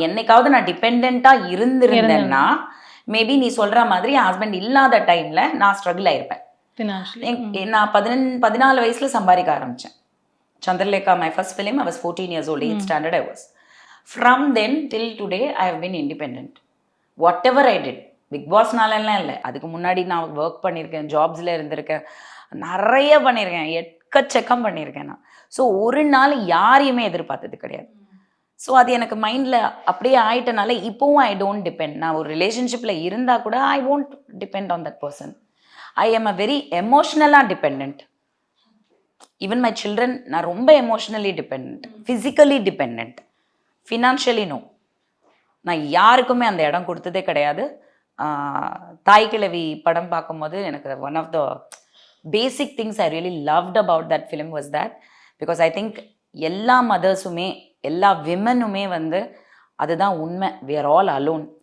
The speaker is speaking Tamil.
என்னைக்காவது நான் டிபெண்டா இருந்திருந்தேன்னா மேபி நீ சொல்ற மாதிரி என் ஹஸ்பண்ட் இல்லாத டைம்ல நான் ஸ்ட்ரகிள் ஆயிருப்பேன். நான் 14 வயசுல சம்பாதிக்க ஆரம்பிச்சேன். Chandralekha, my first film, I was 14 years old, 8th standard I was. From then till today, I have been independent. Whatever I did, Bigg பாஸ்னாலலாம் இல்லை, அதுக்கு முன்னாடி நான் ஒர்க் பண்ணியிருக்கேன், ஜாப்ஸில் இருந்திருக்கேன், நிறைய பண்ணியிருக்கேன், எக்கச்சக்கம் பண்ணியிருக்கேன் நான். ஸோ ஒரு நாள் யாரையுமே எதிர்பார்த்தது கிடையாது. ஸோ அது எனக்கு மைண்டில் அப்படியே ஆயிட்டனால இப்போவும் ஐ டோன்ட் டிபெண்ட். நான் ஒரு ரிலேஷன்ஷிப்பில் இருந்தால் கூட I won't depend on that person. I am a very எமோஷ்னலாக டிபெண்ட். ஈவன் மை சில்ட்ரன் நான் ரொம்ப emotionally depend, physically depend, financially no. நான் யாருக்குமே அந்த இடம் கொடுத்ததே கிடையாது. தாய் கிழவி படம் பார்க்கும்போது எனக்கு one of the basic things I really loved about that film was that. Because I think எல்லா மதர்ஸுமே எல்லா விமனுமே வந்து அதுதான் உண்மை. We are all alone.